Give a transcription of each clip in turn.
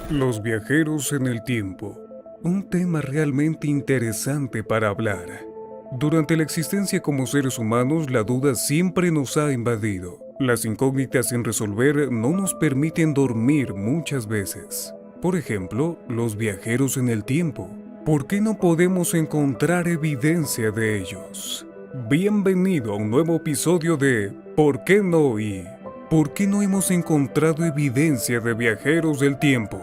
Los viajeros en el tiempo. Un tema realmente interesante para hablar. Durante la existencia como seres humanos, la duda siempre nos ha invadido. Las incógnitas sin resolver no nos permiten dormir muchas veces. Por ejemplo, los viajeros en el tiempo. ¿Por qué no podemos encontrar evidencia de ellos? Bienvenido a un nuevo episodio de ¿Por qué no? Y ¿por qué no hemos encontrado evidencia de viajeros del tiempo?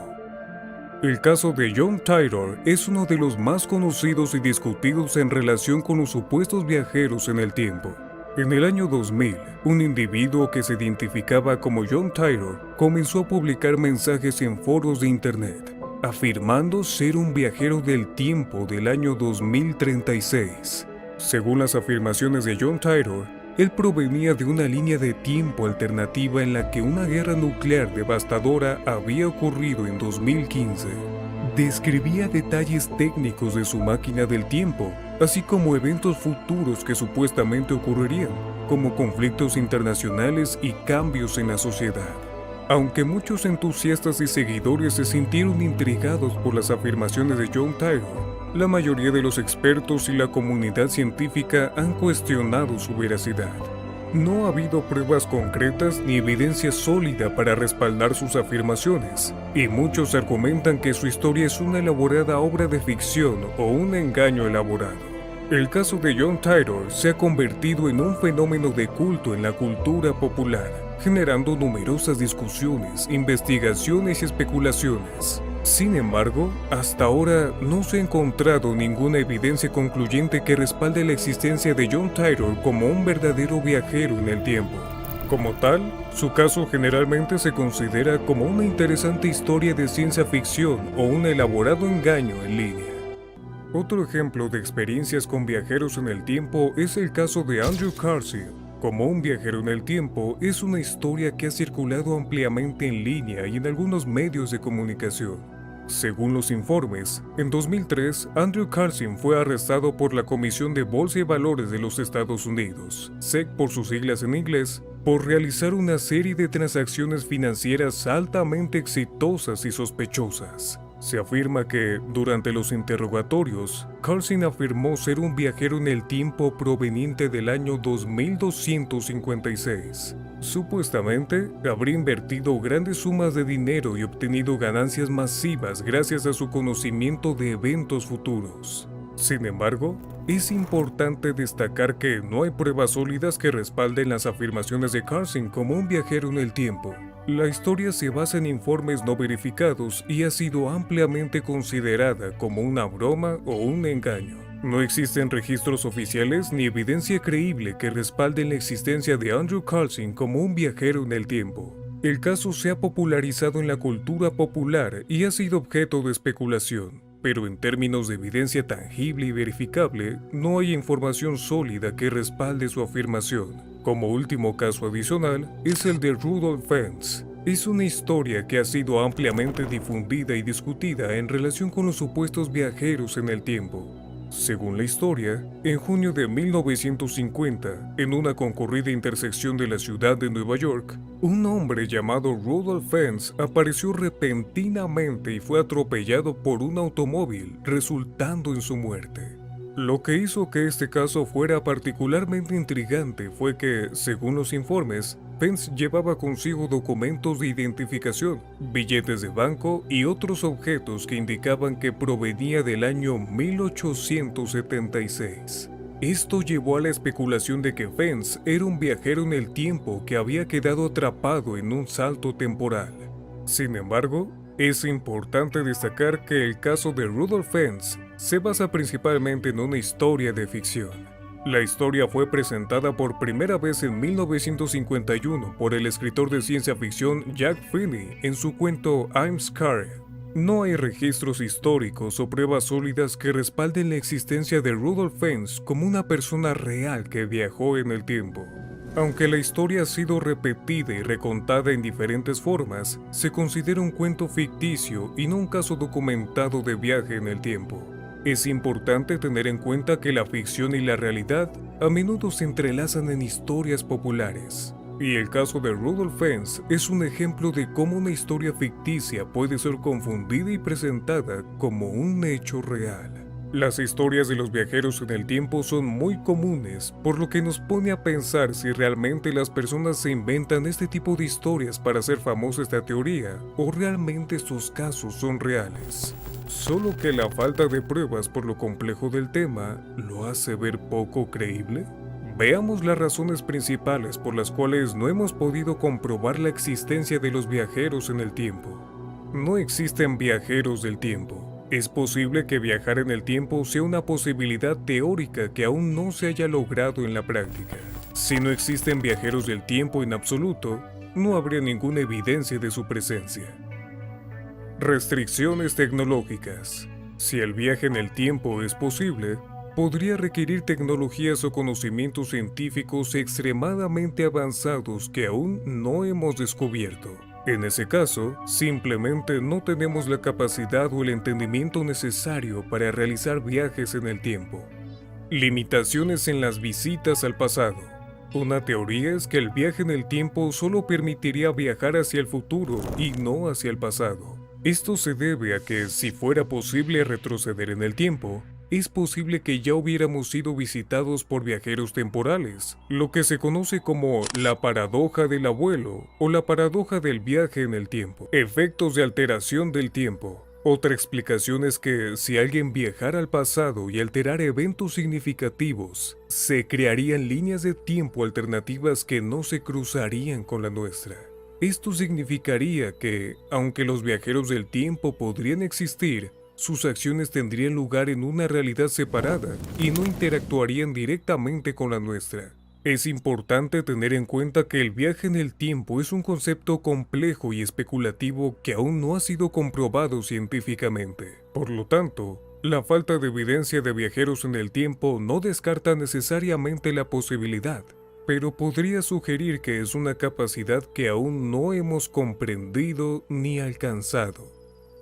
El caso de John Titor es uno de los más conocidos y discutidos en relación con los supuestos viajeros en el tiempo. En el año 2000, un individuo que se identificaba como John Titor comenzó a publicar mensajes en foros de internet, afirmando ser un viajero del tiempo del año 2036. Según las afirmaciones de John Titor, él provenía de una línea de tiempo alternativa en la que una guerra nuclear devastadora había ocurrido en 2015. Describía detalles técnicos de su máquina del tiempo, así como eventos futuros que supuestamente ocurrirían, como conflictos internacionales y cambios en la sociedad. Aunque muchos entusiastas y seguidores se sintieron intrigados por las afirmaciones de John Titor, la mayoría de los expertos y la comunidad científica han cuestionado su veracidad. No ha habido pruebas concretas ni evidencia sólida para respaldar sus afirmaciones, y muchos argumentan que su historia es una elaborada obra de ficción o un engaño elaborado. El caso de John Titor se ha convertido en un fenómeno de culto en la cultura popular, generando numerosas discusiones, investigaciones y especulaciones. Sin embargo, hasta ahora no se ha encontrado ninguna evidencia concluyente que respalde la existencia de John Titor como un verdadero viajero en el tiempo. Como tal, su caso generalmente se considera como una interesante historia de ciencia ficción o un elaborado engaño en línea. Otro ejemplo de experiencias con viajeros en el tiempo es el caso de Andrew Carson. Como un viajero en el tiempo es una historia que ha circulado ampliamente en línea y en algunos medios de comunicación. Según los informes, en 2003, Andrew Carson fue arrestado por la Comisión de Bolsa y Valores de los Estados Unidos, SEC por sus siglas en inglés, por realizar una serie de transacciones financieras altamente exitosas y sospechosas. Se afirma que, durante los interrogatorios, Carson afirmó ser un viajero en el tiempo proveniente del año 2256. Supuestamente, habría invertido grandes sumas de dinero y obtenido ganancias masivas gracias a su conocimiento de eventos futuros. Sin embargo, es importante destacar que no hay pruebas sólidas que respalden las afirmaciones de Carson como un viajero en el tiempo. La historia se basa en informes no verificados y ha sido ampliamente considerada como una broma o un engaño. No existen registros oficiales ni evidencia creíble que respalden la existencia de Andrew Carson como un viajero en el tiempo. El caso se ha popularizado en la cultura popular y ha sido objeto de especulación, pero en términos de evidencia tangible y verificable, no hay información sólida que respalde su afirmación. Como último caso adicional es el de Rudolph Fentz. Es una historia que ha sido ampliamente difundida y discutida en relación con los supuestos viajeros en el tiempo. Según la historia, en junio de 1950, en una concurrida intersección de la ciudad de Nueva York, un hombre llamado Rudolph Fentz apareció repentinamente y fue atropellado por un automóvil, resultando en su muerte. Lo que hizo que este caso fuera particularmente intrigante fue que, según los informes, Fentz llevaba consigo documentos de identificación, billetes de banco y otros objetos que indicaban que provenía del año 1876. Esto llevó a la especulación de que Fentz era un viajero en el tiempo que había quedado atrapado en un salto temporal. Sin embargo, es importante destacar que el caso de Rudolph Fentz se basa principalmente en una historia de ficción. La historia fue presentada por primera vez en 1951 por el escritor de ciencia ficción Jack Finney en su cuento I'm Scared. No hay registros históricos o pruebas sólidas que respalden la existencia de Rudolph Fentz como una persona real que viajó en el tiempo. Aunque la historia ha sido repetida y recontada en diferentes formas, se considera un cuento ficticio y no un caso documentado de viaje en el tiempo. Es importante tener en cuenta que la ficción y la realidad a menudo se entrelazan en historias populares. Y el caso de Rudolf Hess es un ejemplo de cómo una historia ficticia puede ser confundida y presentada como un hecho real. Las historias de los viajeros en el tiempo son muy comunes, por lo que nos pone a pensar si realmente las personas se inventan este tipo de historias para hacer famosa esta teoría, o realmente estos casos son reales. Solo que la falta de pruebas por lo complejo del tema lo hace ver poco creíble. Veamos las razones principales por las cuales no hemos podido comprobar la existencia de los viajeros en el tiempo. No existen viajeros del tiempo. Es posible que viajar en el tiempo sea una posibilidad teórica que aún no se haya logrado en la práctica. Si no existen viajeros del tiempo en absoluto, no habría ninguna evidencia de su presencia. Restricciones tecnológicas. Si el viaje en el tiempo es posible, podría requerir tecnologías o conocimientos científicos extremadamente avanzados que aún no hemos descubierto. En ese caso, simplemente no tenemos la capacidad o el entendimiento necesario para realizar viajes en el tiempo. Limitaciones en las visitas al pasado. Una teoría es que el viaje en el tiempo solo permitiría viajar hacia el futuro y no hacia el pasado. Esto se debe a que si fuera posible retroceder en el tiempo, es posible que ya hubiéramos sido visitados por viajeros temporales, lo que se conoce como la paradoja del abuelo o la paradoja del viaje en el tiempo. Efectos de alteración del tiempo. Otra explicación es que si alguien viajara al pasado y alterara eventos significativos, se crearían líneas de tiempo alternativas que no se cruzarían con la nuestra. Esto significaría que, aunque los viajeros del tiempo podrían existir, sus acciones tendrían lugar en una realidad separada y no interactuarían directamente con la nuestra. Es importante tener en cuenta que el viaje en el tiempo es un concepto complejo y especulativo que aún no ha sido comprobado científicamente. Por lo tanto, la falta de evidencia de viajeros en el tiempo no descarta necesariamente la posibilidad, pero podría sugerir que es una capacidad que aún no hemos comprendido ni alcanzado.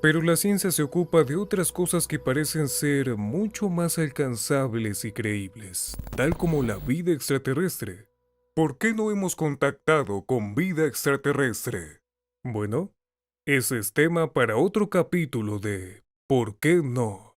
Pero la ciencia se ocupa de otras cosas que parecen ser mucho más alcanzables y creíbles, tal como la vida extraterrestre. ¿Por qué no hemos contactado con vida extraterrestre? Bueno, ese es tema para otro capítulo de ¿Por qué no?